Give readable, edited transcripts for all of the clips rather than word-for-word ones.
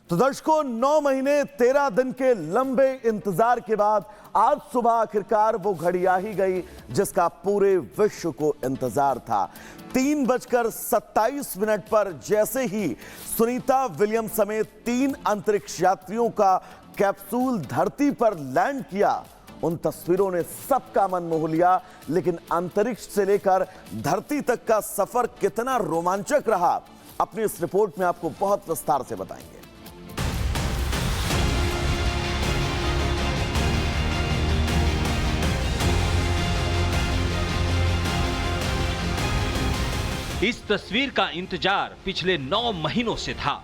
तो दर्शकों 9 महीने 13 दिन के लंबे इंतजार के बाद आज सुबह आखिरकार वो घड़ी आ ही गई जिसका पूरे विश्व को इंतजार था। 3:27 पर जैसे ही सुनीता विलियम्स समेत 3 अंतरिक्ष यात्रियों का कैप्सूल धरती पर लैंड किया, उन तस्वीरों ने सबका मन मोह लिया। लेकिन अंतरिक्ष से लेकर धरती तक का सफर कितना रोमांचक रहा, अपनी इस रिपोर्ट में आपको बहुत विस्तार से बताएंगे। इस तस्वीर का इंतजार पिछले 9 महीनों से था।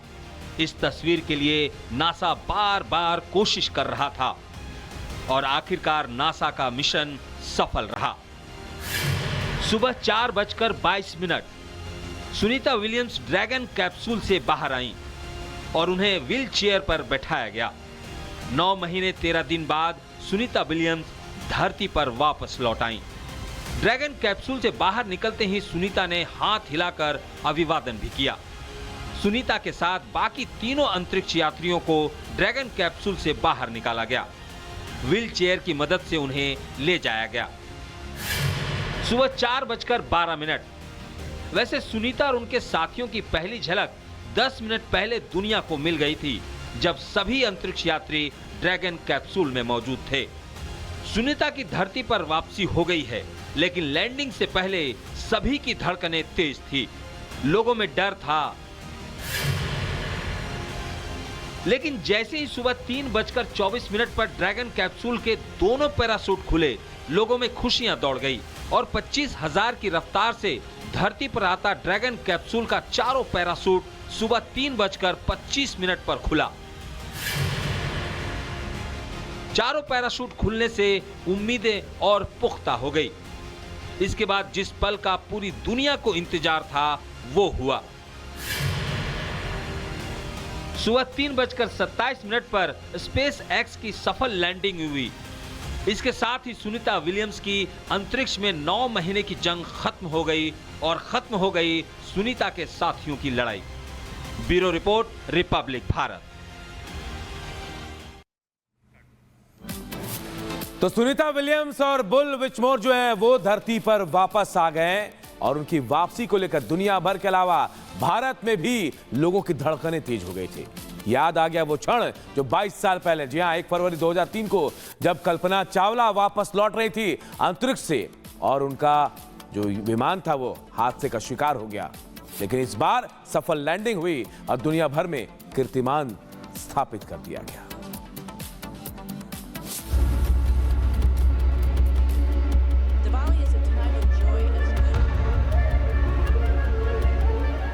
इस तस्वीर के लिए नासा बार बार कोशिश कर रहा था और आखिरकार नासा का मिशन सफल रहा। सुबह 4:22 सुनीता विलियम्स ड्रैगन कैप्सूल से बाहर आईं और उन्हें व्हील चेयर पर बैठाया गया। 9 महीने 13 दिन बाद सुनीता विलियम्स धरती पर वापस लौट आईं। ड्रैगन कैप्सूल से बाहर निकलते ही सुनीता ने हाथ हिलाकर अभिवादन भी किया। सुनीता के साथ बाकी तीनों अंतरिक्ष यात्रियों को ड्रैगन कैप्सूल से बाहर निकाला गया। व्हील चेयर की मदद से उन्हें ले जाया गया। सुबह 4:12। वैसे सुनीता और उनके साथियों की पहली झलक 10 मिनट पहले दुनिया को मिल गई थी, जब सभी अंतरिक्ष यात्री ड्रैगन कैप्सूल में मौजूद थे। सुनीता की धरती पर वापसी हो गई है, लेकिन लैंडिंग से पहले सभी की धड़कनें तेज थी, लोगों में डर था। लेकिन जैसे ही सुबह 3:24 पर ड्रैगन कैप्सूल के दोनों पैराशूट खुले, लोगों में खुशियां दौड़ गई और 25,000 की रफ्तार से धरती पर आता ड्रैगन कैप्सूल का चारों पैराशूट सुबह 3:25 पर खुला। चारों पैराशूट खुलने से उम्मीदें और पुख्ता हो गई। इसके बाद जिस पल का पूरी दुनिया को इंतजार था वो हुआ। सुबह 3:27 पर स्पेस एक्स की सफल लैंडिंग हुई। इसके साथ ही सुनीता विलियम्स की अंतरिक्ष में 9 महीने की जंग खत्म हो गई और खत्म हो गई सुनीता के साथियों की लड़ाई। Bureau report, Republic Bharat. तो सुनीता विलियम्स और बुल विचमोर जो है वो धरती पर वापस आ गए और उनकी वापसी को लेकर दुनिया भर के अलावा भारत में भी लोगों की धड़कनें तेज हो गई थी। याद आ गया वो क्षण जो 22 साल पहले, जी हां, 1 फरवरी 2003 को, जब कल्पना चावला वापस लौट रही थी अंतरिक्ष से और उनका जो विमान था वो हादसे का शिकार हो गया। लेकिन इस बार सफल लैंडिंग हुई और दुनिया भर में कीर्तिमान स्थापित कर दिया गया।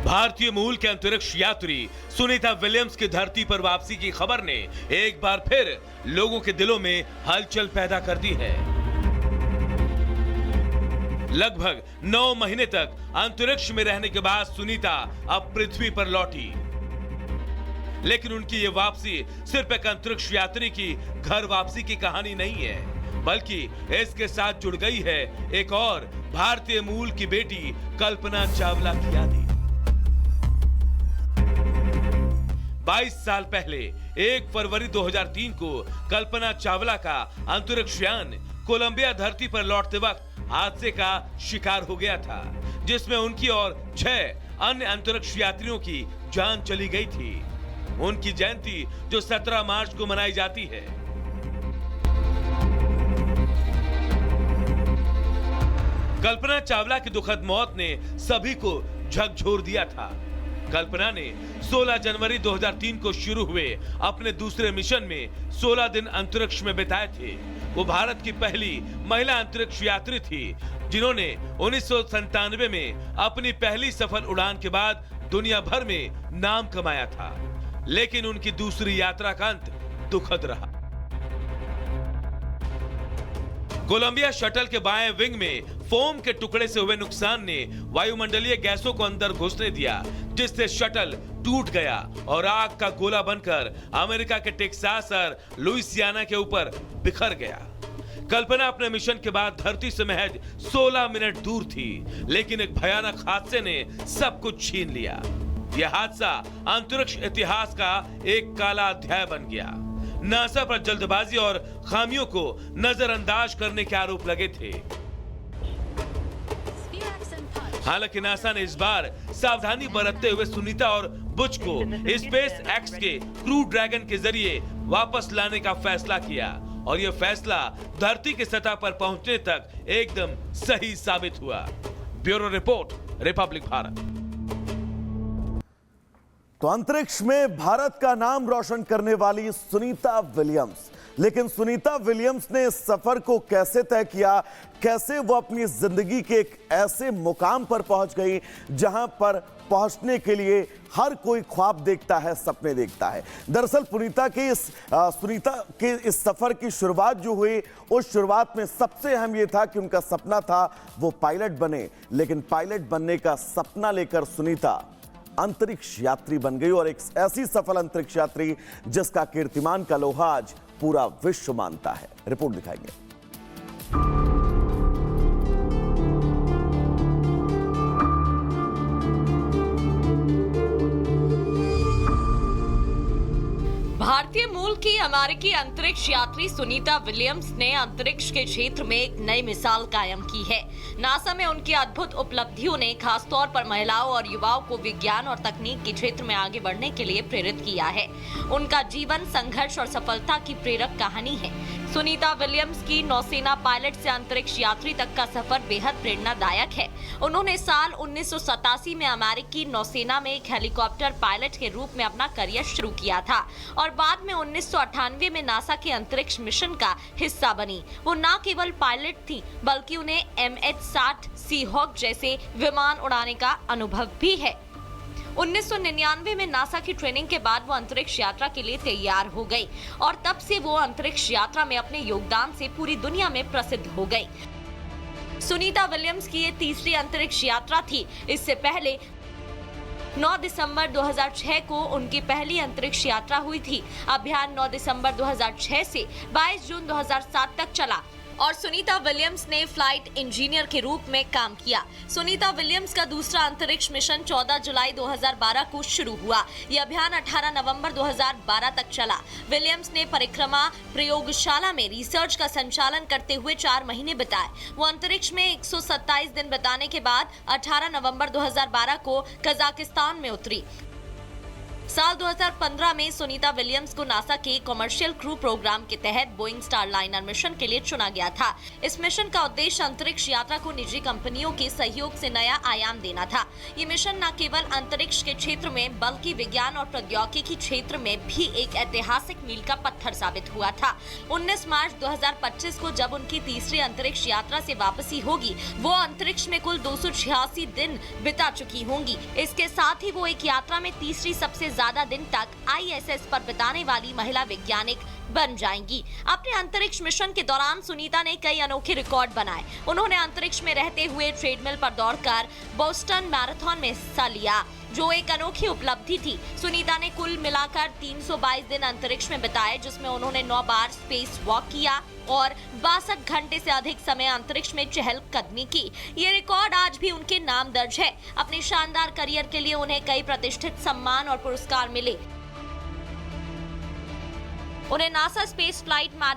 भारतीय मूल के अंतरिक्ष यात्री सुनीता विलियम्स की धरती पर वापसी की खबर ने एक बार फिर लोगों के दिलों में हलचल पैदा कर दी है। लगभग 9 महीने तक अंतरिक्ष में रहने के बाद सुनीता अब पृथ्वी पर लौटी, लेकिन उनकी ये वापसी सिर्फ एक अंतरिक्ष यात्री की घर वापसी की कहानी नहीं है, बल्कि इसके साथ जुड़ गई है एक और भारतीय मूल की बेटी कल्पना चावला की यादें। 22 साल पहले 1 फरवरी 2003 को कल्पना चावला का अंतरिक्ष यान कोलंबिया धरती पर लौटते वक्त हादसे का शिकार हो गया था, जिसमें उनकी और 6 अन्य अंतरिक्ष यात्रियों की जान चली गई थी। उनकी जयंती जो 17 मार्च को मनाई जाती है। कल्पना चावला की दुखद मौत ने सभी को झकझोर दिया था। कल्पना ने 16 जनवरी 2003 को शुरू हुए अपने दूसरे मिशन में 16 दिन अंतरिक्ष में बिताए थे। वो भारत की पहली महिला अंतरिक्ष यात्री थी, जिन्होंने 1997 में अपनी पहली सफल उड़ान के बाद दुनिया भर में नाम कमाया था। लेकिन उनकी दूसरी यात्रा का अंत दुखद रहा। कोलंबिया शटल के बाएं विंग में फोम के टुकड़े से हुए नुकसान ने वायुमंडलीय गैसों को अंदर घुसने दिया, जिससे शटल टूट गया और आग का गोला बनकर अमेरिका के टेक्सास और लुइसियाना के ऊपर बिखर गया। कल्पना अपने मिशन के बाद धरती से महज 16 मिनट दूर थी, लेकिन एक भयानक हादसे ने सब कुछ छीन लिया। यह हादसा अंतरिक्ष इतिहास का एक काला अध्याय बन गया। नासा पर जल्दबाजी और खामियों को नजरअंदाज करने के आरोप लगे थे। हालांकि नासा ने इस बार सावधानी बरतते हुए सुनीता और बुच को स्पेस एक्स के क्रू ड्रैगन के जरिए वापस लाने का फैसला किया और यह फैसला धरती के सतह पर पहुंचने तक एकदम सही साबित हुआ। Bureau report, Republic Bharat. तो अंतरिक्ष में भारत का नाम रोशन करने वाली सुनीता विलियम्स, लेकिन सुनीता विलियम्स ने इस सफर को कैसे तय किया, कैसे वो अपनी जिंदगी के एक ऐसे मुकाम पर पहुंच गई जहां पर पहुंचने के लिए हर कोई ख्वाब देखता है, सपने देखता है। दरअसल सुनीता के इस सफर की शुरुआत जो हुई, उस शुरुआत में सबसे अहम यह था कि उनका सपना था वो पायलट बने, लेकिन पायलट बनने का सपना लेकर सुनीता अंतरिक्ष यात्री बन गई और एक ऐसी सफल अंतरिक्ष यात्री जिसका कीर्तिमान का लोहा आज पूरा विश्व मानता है। रिपोर्ट दिखाएंगे। भारतीय मूल की अमेरिकी अंतरिक्ष यात्री सुनीता विलियम्स ने अंतरिक्ष के क्षेत्र में एक नई मिसाल कायम की है। नासा में उनकी अद्भुत उपलब्धियों ने खासतौर पर महिलाओं और युवाओं को विज्ञान और तकनीक के क्षेत्र में आगे बढ़ने के लिए प्रेरित किया है। उनका जीवन संघर्ष और सफलता की प्रेरक कहानी है। सुनीता विलियम्स की नौसेना पायलट से अंतरिक्ष यात्री तक का सफर बेहद प्रेरणादायक है। उन्होंने साल 1987 में अमेरिकी नौसेना में एक हेलीकॉप्टर पायलट के रूप में अपना करियर शुरू किया था और बाद में 1998 में नासा के अंतरिक्ष मिशन का हिस्सा बनी। वो न केवल पायलट थी बल्कि उन्हें MH-60 सीहॉक जैसे विमान उड़ाने का अनुभव भी है। 1999 में नासा की ट्रेनिंग के बाद वो अंतरिक्ष यात्रा के लिए तैयार हो गई और तब से वो अंतरिक्ष यात्रा में अपने योगदान से पूरी दुनिया में प्रसिद्ध हो गई। सुनीता विलियम्स की ये तीसरी अंतरिक्ष यात्रा थी। इससे पहले 9 दिसंबर 2006 को उनकी पहली अंतरिक्ष यात्रा हुई थी। अभियान 9 दिसंबर 2006 से 22 जून 2007 तक चला और सुनीता विलियम्स ने फ्लाइट इंजीनियर के रूप में काम किया। सुनीता विलियम्स का दूसरा अंतरिक्ष मिशन 14 जुलाई 2012 को शुरू हुआ। यह अभियान 18 नवंबर 2012 तक चला। विलियम्स ने परिक्रमा प्रयोगशाला में रिसर्च का संचालन करते हुए 4 महीने बिताए। वो अंतरिक्ष में 127 दिन बिताने के बाद 18 नवंबर 2012 को कजाकिस्तान में उतरी। साल 2015 में सुनीता विलियम्स को नासा के कॉमर्शियल क्रू प्रोग्राम के तहत बोइंग स्टारलाइनर मिशन के लिए चुना गया था। इस मिशन का उद्देश्य अंतरिक्ष यात्रा को निजी कंपनियों के सहयोग से नया आयाम देना था। ये मिशन न केवल अंतरिक्ष के क्षेत्र में बल्कि विज्ञान और प्रौद्योगिकी क्षेत्र में भी एक ऐतिहासिक मील का पत्थर साबित हुआ था। 19 मार्च 2025 को जब उनकी तीसरी अंतरिक्ष यात्रा से वापसी होगी, वो अंतरिक्ष में कुल 286 दिन बिता चुकी होंगी। इसके साथ ही वो एक यात्रा में तीसरी सबसे ज्यादा दिन तक ISS पर बिताने वाली महिला वैज्ञानिक बन जाएंगी। अपने अंतरिक्ष मिशन के दौरान सुनीता ने कई अनोखे रिकॉर्ड बनाए। उन्होंने अंतरिक्ष में रहते हुए ट्रेडमिल पर दौड़कर बोस्टन मैराथन में हिस्सा लिया, जो एक अनोखी उपलब्धि थी। सुनीता ने कुल मिलाकर 322 दिन अंतरिक्ष में बिताए, जिसमें उन्होंने 9 बार स्पेस वॉक किया और 62 घंटे से अधिक समय अंतरिक्ष में चहलकदमी की। ये रिकॉर्ड आज भी उनके नाम दर्ज है। अपने शानदार करियर के लिए उन्हें कई प्रतिष्ठित सम्मान और पुरस्कार मिले। उन्हें नासा स्पेस फ्लाइट